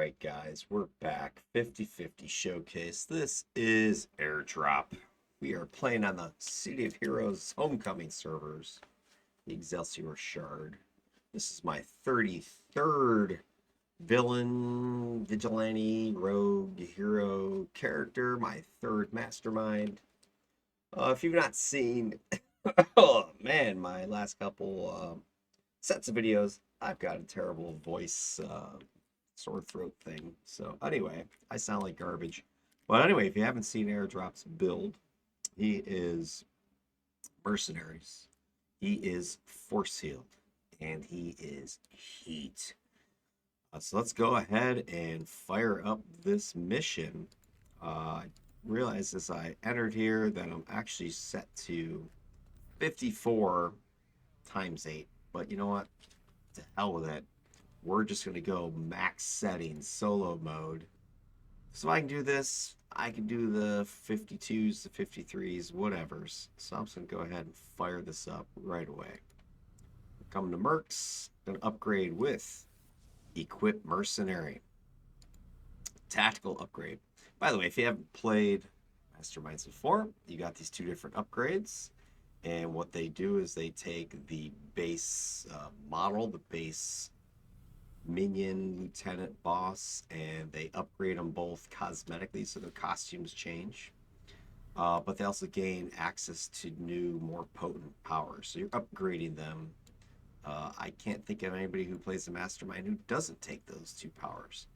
right, guys, we're back. 50-50 showcase. This is Airdrop. We are playing on the City of Heroes Homecoming servers, the Excelsior Shard. This is my 33rd villain, vigilante, rogue, hero character, my third mastermind. If you've not seen, oh man, my last couple sets of videos, I've got a terrible voice sore throat thing. So anyway, I sound like garbage. But anyway, if you haven't seen Airdrop's build, he is mercenaries. He is force healed. And he is heat. So let's go ahead and fire up this mission. I realized as I entered here that I'm actually set to 54 times 8. But you know what? To hell with it. We're just going to go max settings, solo mode. So I can do this. I can do the 52s, the 53s, whatevers. So I'm just going to go ahead and fire this up right away. Come to Mercs. Going to upgrade with Equip Mercenary. Tactical upgrade. By the way, if you haven't played Masterminds before, you got these two different upgrades. And what they do is they take the base model, the base minion, lieutenant, boss, and they upgrade them both cosmetically, so their costumes change. But they also gain access to new, more potent powers. So you're upgrading them. I can't think of anybody who plays the Mastermind who doesn't take those two powers.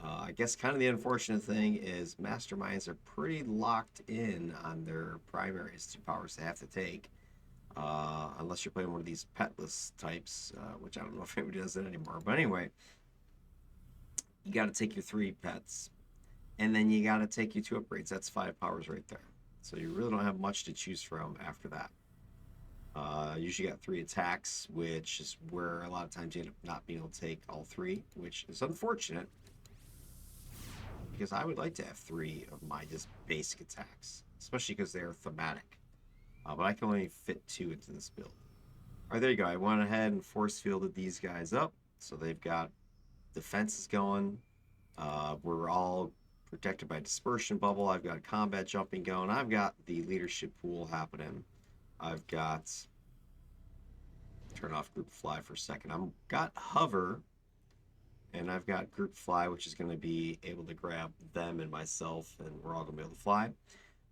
I guess kind of the unfortunate thing is Masterminds are pretty locked in on their primaries, two powers they have to take. Unless you're playing one of these petless types, which I don't know if anybody does it anymore. But anyway, you got to take your 3 pets, and then you got to take your 2 upgrades. That's 5 powers right there. So you really don't have much to choose from after that. Usually got 3 attacks, which is where a lot of times you end up not being able to take all 3, which is unfortunate. Because I would like to have 3 of my just basic attacks, especially because they're thematic. But I can only fit 2 into this build. All right, there you go. I went ahead and force fielded these guys up. So they've got defenses going. We're all protected by dispersion bubble. I've got combat jumping going. I've got the leadership pool happening. I've got turn off group fly for a second. I've got hover, and I've got group fly, which is going to be able to grab them and myself, and we're all going to be able to fly.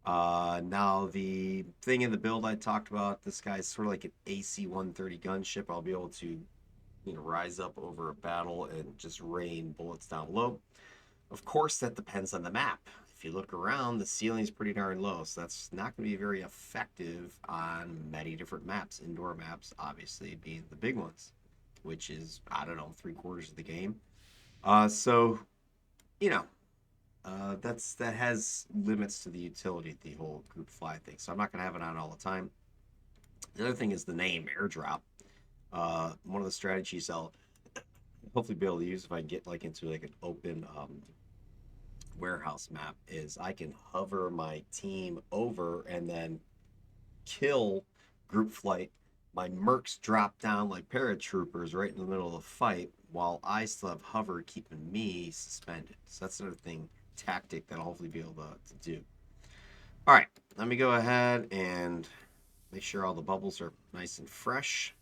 Now the thing in the build I talked about, this guy's sort of like an AC-130 gunship. I'll be able to, rise up over a battle and just rain bullets down low. Of course, that depends on the map. If you look around, the ceiling's pretty darn low, so that's not going to be very effective on many different maps. Indoor maps, obviously, being the big ones, which is, I don't know, 3/4 of the game. So, that has limits to the utility, the whole group fly thing. So I'm not going to have it on all the time. The other thing is the name, Airdrop. One of the strategies I'll hopefully be able to use if I get into an open warehouse map is I can hover my team over and then kill group flight. My mercs drop down like paratroopers right in the middle of the fight while I still have hover keeping me suspended. So that's another thing, tactic that I'll hopefully be able to do. All right, let me go ahead and make sure all the bubbles are nice and fresh.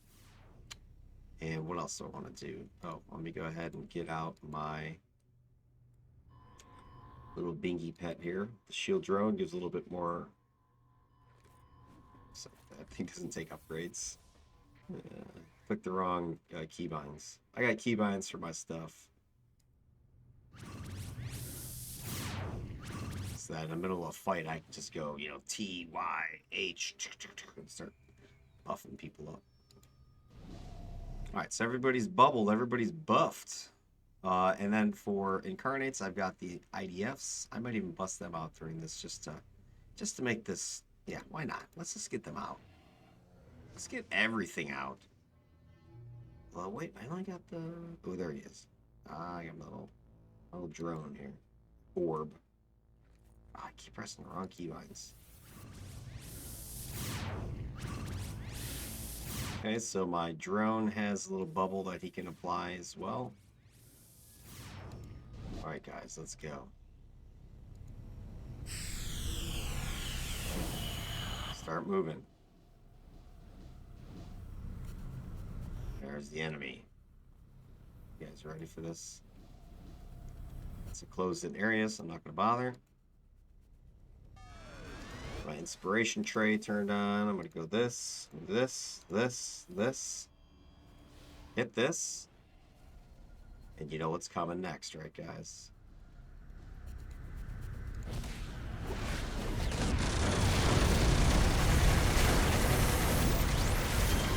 And what else do I want to do? Oh, let me go ahead and get out my little bingy pet here. The shield drone gives a little bit more. So that thing doesn't take upgrades. Click the wrong keybinds. I got keybinds for my stuff. So that in the middle of a fight, I can just go, T, Y, H, and start buffing people up. All right, so everybody's bubbled, everybody's buffed. And then for incarnates, I've got the IDFs. I might even bust them out during this just to make this. Yeah, why not? Let's just get them out. Let's get everything out. Well, wait, I only got the. Oh, there he is. I got my little drone here. Orb. Oh, I keep pressing the wrong keybinds. Okay, so my drone has a little bubble that he can apply as well. All right, Alright, guys, let's go. Start moving. There's the enemy. You guys ready for this? It's a closed-in area, so I'm not going to bother. My inspiration tray turned on. I'm going to go this, this, this. Hit this. And you know what's coming next, right, guys?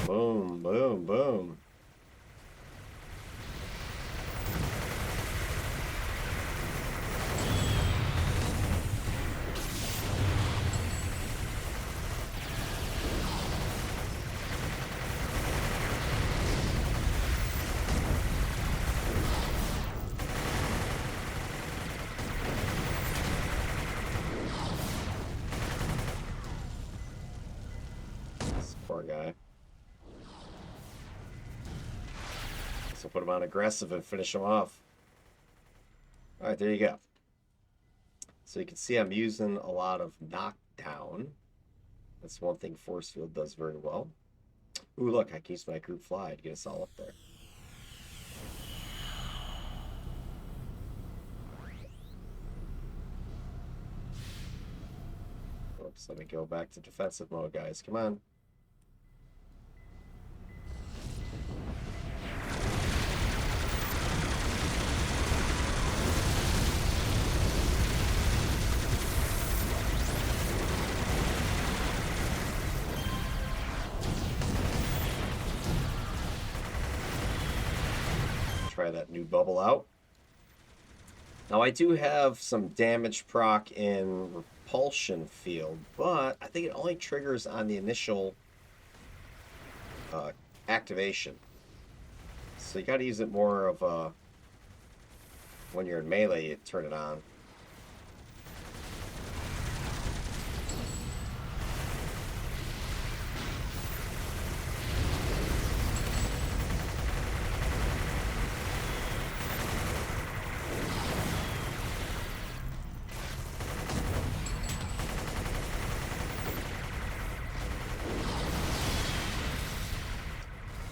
Boom, boom, boom. This poor guy. So put him on aggressive and finish him off. All right, there you go. So you can see I'm using a lot of knockdown. That's one thing Force Field does very well. Ooh, look, I can use my group fly to get us all up there. Oops, let me go back to defensive mode, guys. Come on. Try that new bubble out. Now I do have some damage proc in repulsion field, but I think it only triggers on the initial activation. So you got to use it more of a when you're in melee, you turn it on.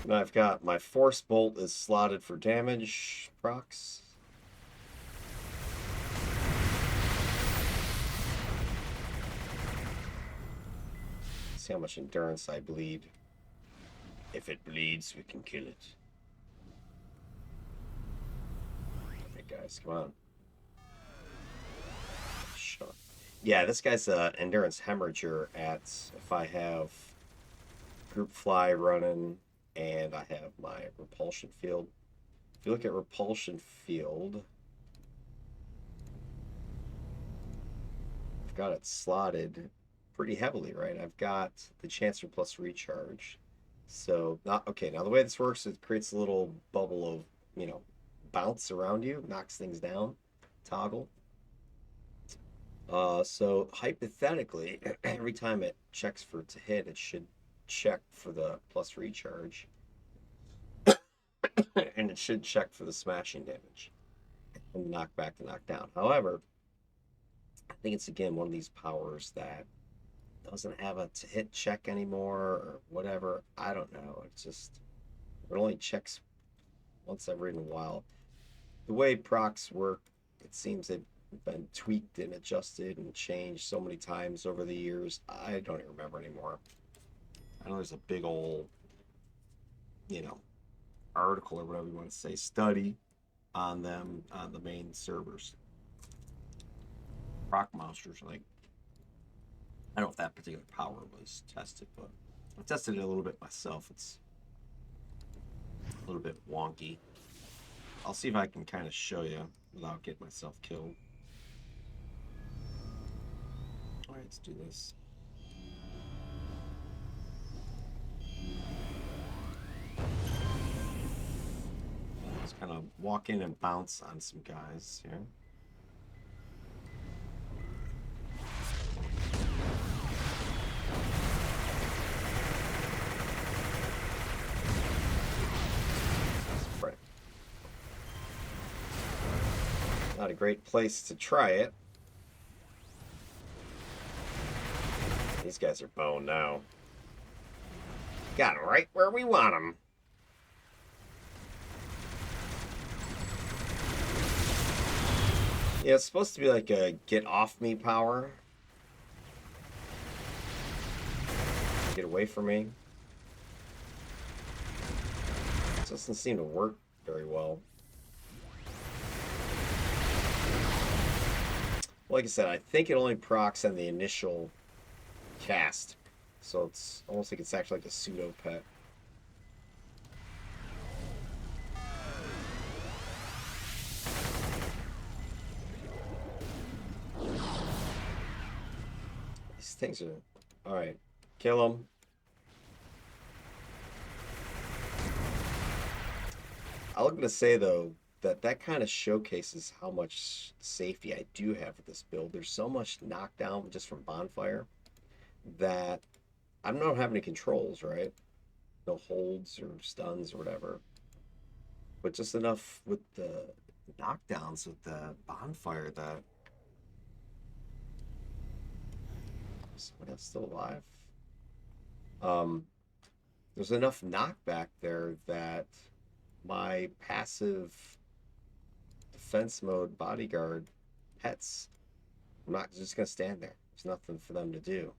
Now I've got my Force Bolt is slotted for damage procs. See how much endurance I bleed. If it bleeds, we can kill it. Okay, guys, come on. Shut up. Yeah, this guy's an endurance hemorrhager at if I have group fly running. And I have my repulsion field. If you look at repulsion field, I've got it slotted pretty heavily, right? I've got the Chancer plus recharge. So, not okay. Now, the way this works, it creates a little bubble of, you know, bounce around you, knocks things down, toggle. So, hypothetically, every time it checks for to hit, it should check for the plus recharge and it should check for the smashing damage and knock back to knock down. However, I think it's again one of these powers that doesn't have a to hit check anymore or whatever. I don't know. It's just it only checks once every while. The way procs work, it seems they've been tweaked and adjusted and changed so many times over the years. I don't even remember anymore. I know there's a big old, you know, article or whatever you want to say, study on them on the main servers. Proc monsters, like, I don't know if that particular power was tested, but I tested it a little bit myself. It's a little bit wonky. I'll see if I can kind of show you without getting myself killed. All right, let's do this. Just kind of walk in and bounce on some guys here. Not Not a great place to try it. These guys are boned now. Got them right where we want them. Yeah, it's supposed to be like a get off me power. Get away from me. It doesn't seem to work very well. Like I said, I think it only procs on the initial cast. So it's almost like it's actually like a pseudo pet. These things are... Alright. Kill them. I was going to say, though, that kind of showcases how much safety I do have with this build. There's so much knockdown just from Bonfire that I don't have any controls, right? No holds or stuns or whatever. But just enough with the knockdowns with the Bonfire that... Someone else still alive? There's enough knockback there that my passive defense mode bodyguard pets, I'm not just gonna stand there. There's nothing for them to do.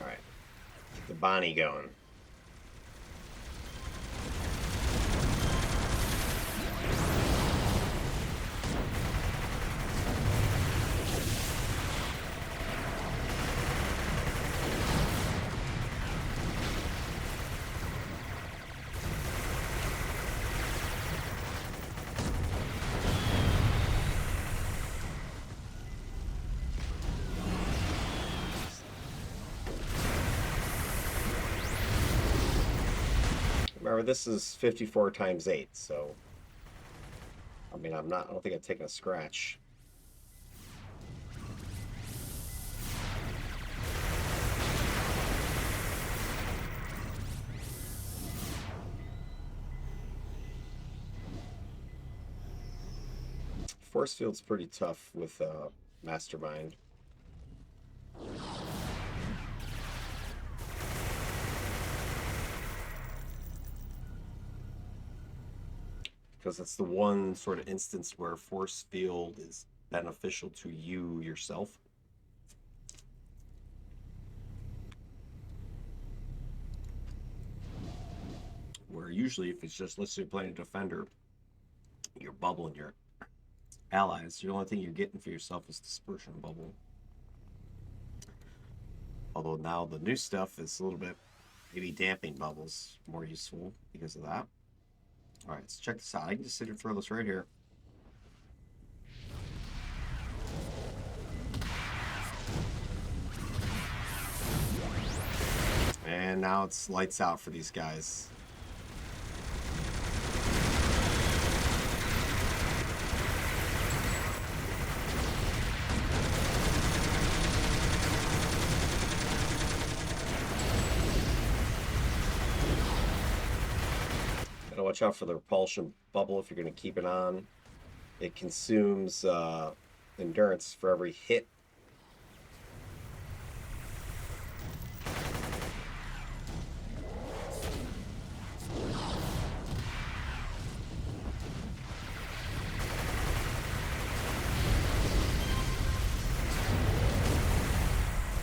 All right, get the Bonnie going. Remember, this is 54 times 8, so I mean, I don't think I've taken a scratch. Force field's pretty tough with Mastermind. Because it's the one sort of instance where force field is beneficial to you yourself. Where usually if it's just, let's say you're playing a defender, you're bubbling your allies. The only thing you're getting for yourself is dispersion bubble. Although now the new stuff is a little bit, maybe damping bubbles more useful because of that. All right, let's check this out. I can just sit and throw this right here. And now it's lights out for these guys. Watch out for the repulsion bubble if you're going to keep it on. It consumes endurance for every hit.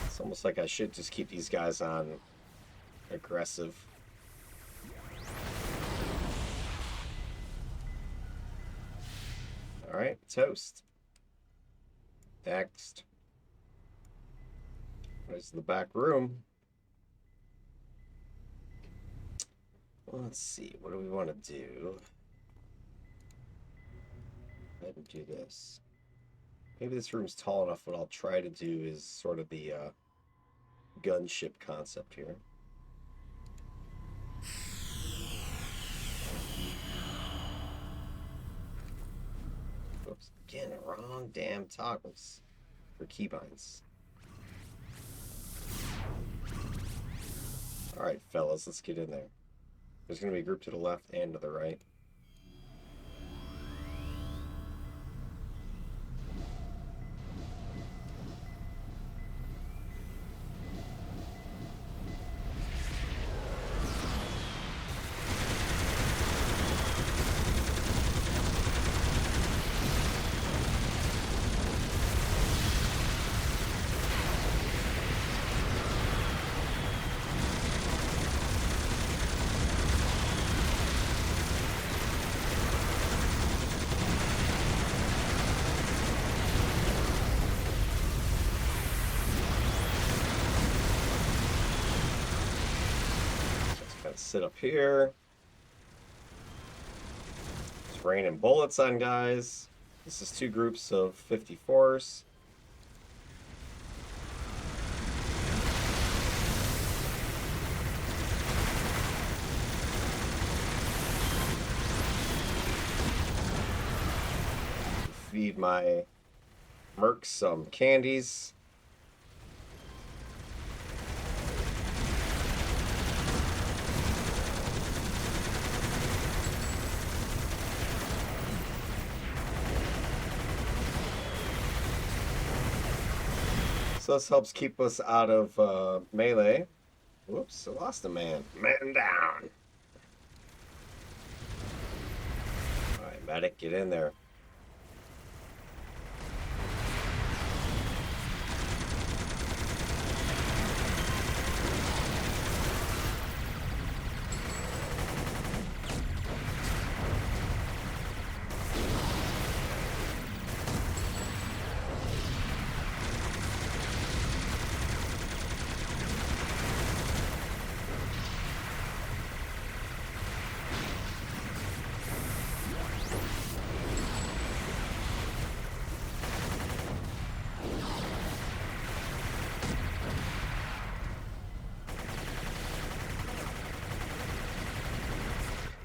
It's almost like I should just keep these guys on aggressive. All right, toast. Next. There's the back room. Well, let's see. What do we want to do? Go ahead and do this. Maybe this room's tall enough. What I'll try to do is sort of the gunship concept here. Again, wrong damn toggles for keybinds. All right, fellas, let's get in there. There's going to be a group to the left and to the right. Sit up here. It's raining bullets on guys. This is 2 groups of 54s. Feed my Mercs some candies. So this helps keep us out of melee. Whoops, I lost a man. Man down. Alright, medic, get in there.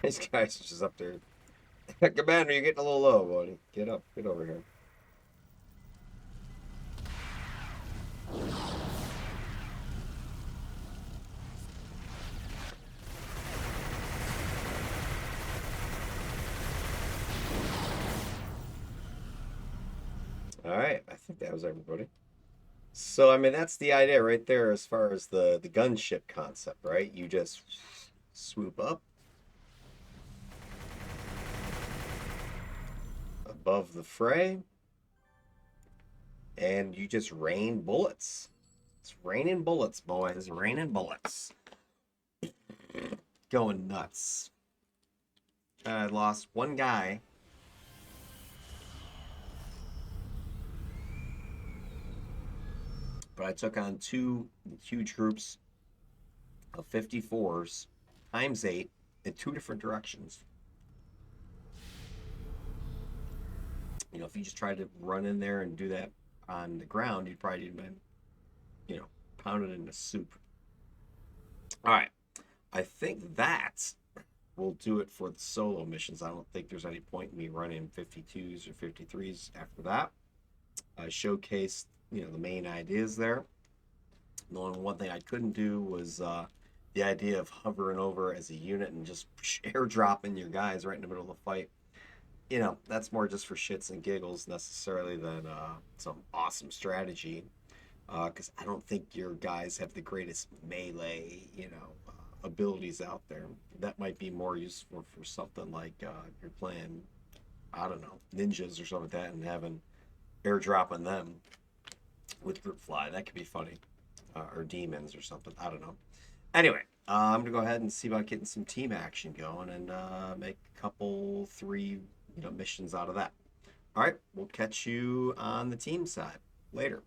These guys are just up there. Commander, you're getting a little low, buddy. Get up. Get over here. Alright, I think that was everybody. So, I mean, that's the idea right there as far as the gunship concept, right? You just swoop up above the fray, and you just rain bullets. It's raining bullets, boys. Raining bullets. Going nuts. I lost one guy. But I took on 2 huge groups of 54s times 8 in 2 different directions. You know, if you just tried to run in there and do that on the ground, you'd probably been, you know, pounded into soup. All right. I think that will do it for the solo missions. I don't think there's any point in me running 52s or 53s after that. I showcased, you know, the main ideas there. The only one thing I couldn't do was the idea of hovering over as a unit and just airdropping your guys right in the middle of the fight. You know, that's more just for shits and giggles necessarily than some awesome strategy. Because I don't think your guys have the greatest melee, you know, abilities out there. That might be more useful for something like you're playing, I don't know, ninjas or something like that and having airdropping them with group fly. That could be funny. Or demons or something. I don't know. Anyway, I'm going to go ahead and see about getting some team action going and make a couple, 3 missions out of that. All right, we'll catch you on the team side later.